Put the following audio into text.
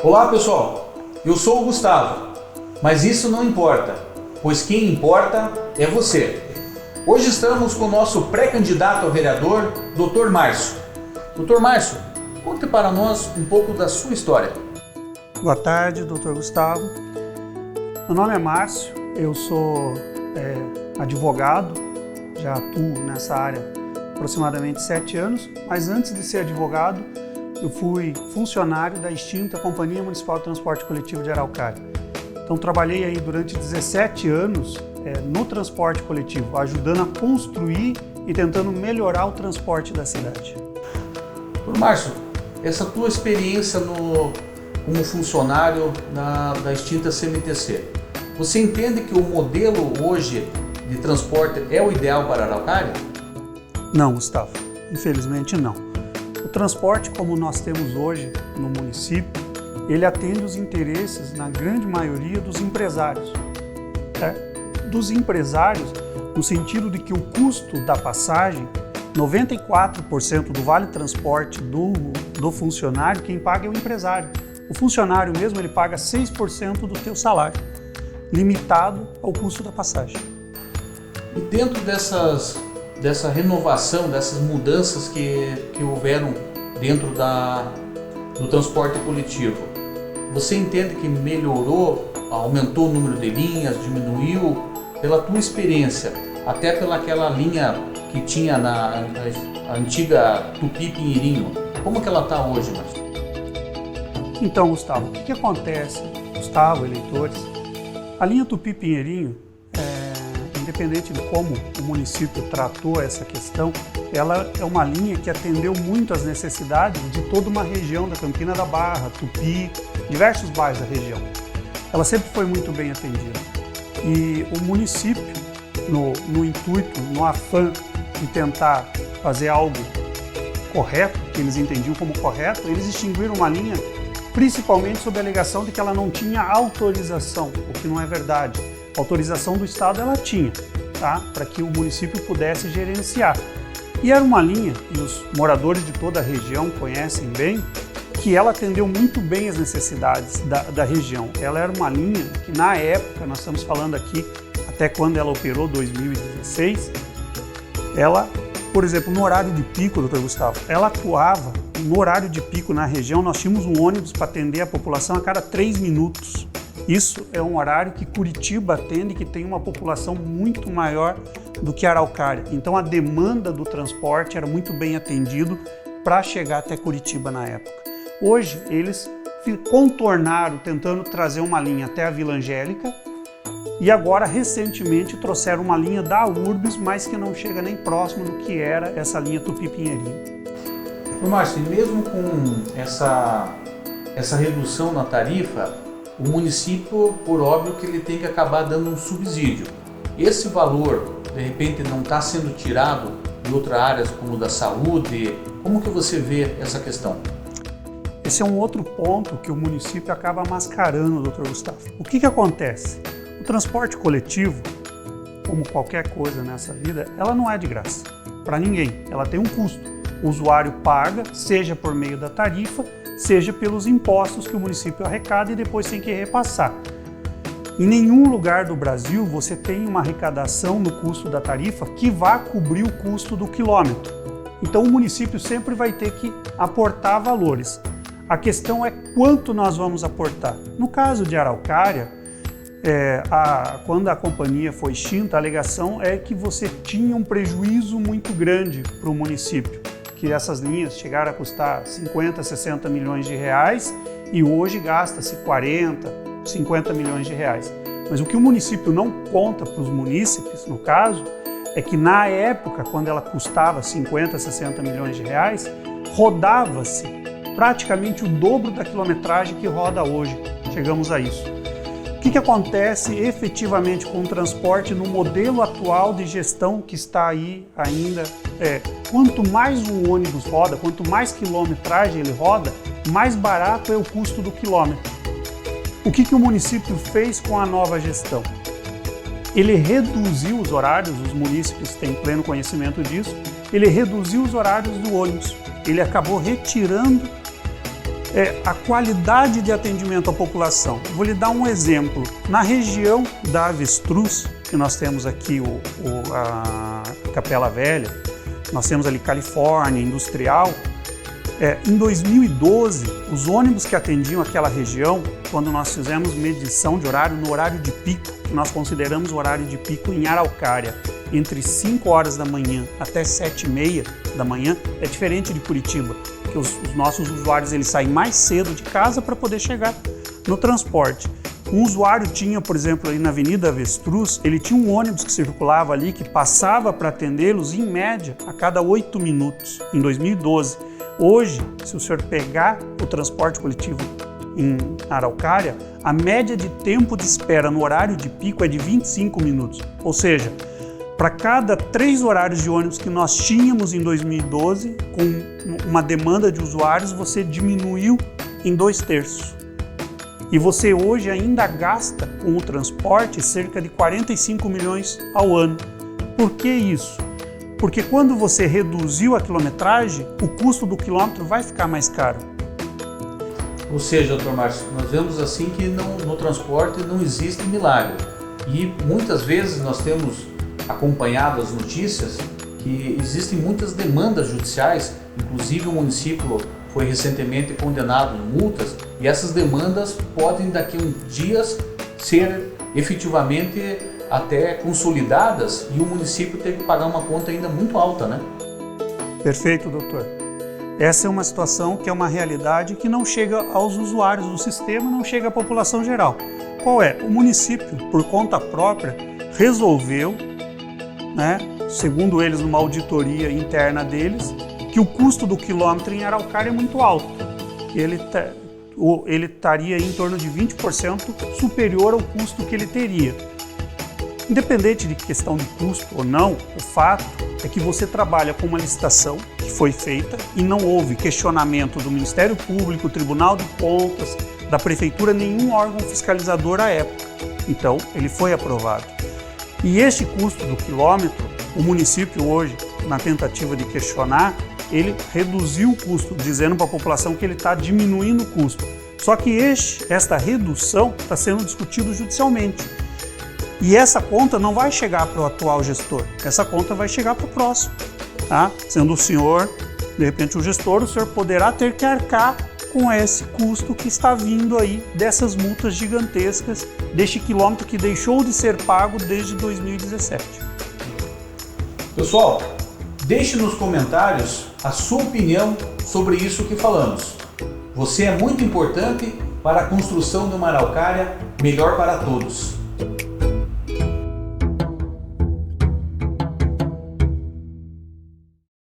Olá pessoal, eu sou o Gustavo, mas isso não importa, pois quem importa é você. Hoje estamos com o nosso pré-candidato a vereador, Dr. Márcio. Dr. Márcio, conte para nós um pouco da sua história. Boa tarde, Dr. Gustavo. Meu nome é Márcio, eu sou advogado, já atuo nessa área há aproximadamente 7 anos, mas antes de ser advogado, eu fui funcionário da extinta Companhia Municipal de Transporte Coletivo de Araucária. Então trabalhei aí durante 17 anos no transporte coletivo, ajudando a construir e tentando melhorar o transporte da cidade. Dr. Márcio, essa tua experiência como funcionário da extinta CMTC, você entende que o modelo hoje de transporte é o ideal para Araucária? Não, Gustavo, infelizmente não. O transporte como nós temos hoje no município, ele atende os interesses, na grande maioria, dos empresários. Dos empresários, no sentido de que o custo da passagem, 94% do vale transporte do funcionário, quem paga é o empresário. O funcionário mesmo, ele paga 6% do seu salário, limitado ao custo da passagem. E dentro dessa renovação, dessas mudanças que houveram dentro do transporte coletivo, você entende que melhorou, aumentou o número de linhas, diminuiu? Pela tua experiência, até pelaquela linha que tinha na antiga Tupi-Pinheirinho, como que ela está hoje, Márcio? Então, Gustavo, o que acontece, Gustavo, eleitores? A linha Tupi-Pinheirinho, independente de como o município tratou essa questão, ela é uma linha que atendeu muito às necessidades de toda uma região da Campina da Barra, Tupi, diversos bairros da região. Ela sempre foi muito bem atendida. E o município, no intuito, no afã de tentar fazer algo correto, que eles entendiam como correto, eles extinguiram uma linha principalmente sob a alegação de que ela não tinha autorização, o que não é verdade. A autorização do Estado ela tinha, tá? Para que o município pudesse gerenciar. E era uma linha, e os moradores de toda a região conhecem bem, que ela atendeu muito bem as necessidades da região. Ela era uma linha que na época, nós estamos falando aqui até quando ela operou, 2016, ela, por exemplo, no horário de pico, Dr. Gustavo, ela atuava no horário de pico na região, nós tínhamos um ônibus para atender a população a cada 3 minutos. Isso é um horário que Curitiba atende, que tem uma população muito maior do que Araucária. Então a demanda do transporte era muito bem atendido para chegar até Curitiba na época. Hoje eles contornaram tentando trazer uma linha até a Vila Angélica e agora recentemente trouxeram uma linha da URBS, mas que não chega nem próximo do que era essa linha Tupi-Pinheirinho. Márcio, mesmo com essa redução na tarifa, o município, por óbvio, que ele tem que acabar dando um subsídio. Esse valor, de repente, não está sendo tirado de outras áreas como da saúde? Como que você vê essa questão? Esse é um outro ponto que o município acaba mascarando, Dr. Gustavo. O que acontece? O transporte coletivo, como qualquer coisa nessa vida, ela não é de graça para ninguém. Ela tem um custo. O usuário paga, seja por meio da tarifa, seja pelos impostos que o município arrecada e depois tem que repassar. Em nenhum lugar do Brasil você tem uma arrecadação no custo da tarifa que vá cobrir o custo do quilômetro. Então o município sempre vai ter que aportar valores. A questão é quanto nós vamos aportar. No caso de Araucária, quando a companhia foi extinta, a alegação é que você tinha um prejuízo muito grande para o município, que essas linhas chegaram a custar 50, 60 milhões de reais e hoje gasta-se 40, 50 milhões de reais. Mas o que o município não conta para os munícipes, no caso, é que na época, quando ela custava 50, 60 milhões de reais, rodava-se praticamente o dobro da quilometragem que roda hoje. Chegamos a isso. O que acontece efetivamente com o transporte no modelo atual de gestão que está aí ainda? Quanto mais um ônibus roda, quanto mais quilometragem ele roda, mais barato é o custo do quilômetro. O que o município fez com a nova gestão? Ele reduziu os horários, os munícipes têm pleno conhecimento disso, ele reduziu os horários do ônibus. Ele acabou retirando a qualidade de atendimento à população. Vou lhe dar um exemplo. Na região da Avestruz, que nós temos aqui a Capela Velha, nós temos ali Califórnia, Industrial. Em 2012, os ônibus que atendiam aquela região, quando nós fizemos medição de horário, no horário de pico, que nós consideramos o horário de pico em Araucária, entre 5 horas da manhã até 7h30 da manhã, é diferente de Curitiba, que os nossos usuários eles saem mais cedo de casa para poder chegar no transporte. Um usuário tinha, por exemplo, ali na Avenida Avestruz, ele tinha um ônibus que circulava ali, que passava para atendê-los em média a cada 8 minutos, em 2012. Hoje, se o senhor pegar o transporte coletivo em Araucária, a média de tempo de espera no horário de pico é de 25 minutos. Ou seja, para cada 3 horários de ônibus que nós tínhamos em 2012, com uma demanda de usuários, você diminuiu em 2/3. E você hoje ainda gasta com o transporte cerca de 45 milhões ao ano. Por que isso? Porque quando você reduziu a quilometragem, o custo do quilômetro vai ficar mais caro. Ou seja, Dr. Márcio, nós vemos assim que no transporte não existe milagre. E muitas vezes nós temos acompanhado as notícias que existem muitas demandas judiciais, inclusive o município foi recentemente condenado em multas, e essas demandas podem daqui a uns dias ser efetivamente até consolidadas e o município ter que pagar uma conta ainda muito alta, né? Perfeito, doutor. Essa é uma situação que é uma realidade que não chega aos usuários do sistema, não chega à população geral. Qual é? O município, por conta própria, resolveu, segundo eles, numa auditoria interna deles, que o custo do quilômetro em Araucária é muito alto. Ele estaria em torno de 20% superior ao custo que ele teria. Independente de questão de custo ou não, o fato é que você trabalha com uma licitação que foi feita e não houve questionamento do Ministério Público, Tribunal de Contas, da Prefeitura, nenhum órgão fiscalizador à época. Então, ele foi aprovado. E este custo do quilômetro, o município hoje, na tentativa de questionar, ele reduziu o custo, dizendo para a população que ele está diminuindo o custo. Só que esta redução está sendo discutida judicialmente. E essa conta não vai chegar para o atual gestor, essa conta vai chegar para o próximo. Tá? Sendo o senhor, de repente o gestor, o senhor poderá ter que arcar com esse custo que está vindo aí dessas multas gigantescas, deste quilômetro que deixou de ser pago desde 2017. Pessoal, deixe nos comentários a sua opinião sobre isso que falamos. Você é muito importante para a construção de uma Araucária melhor para todos.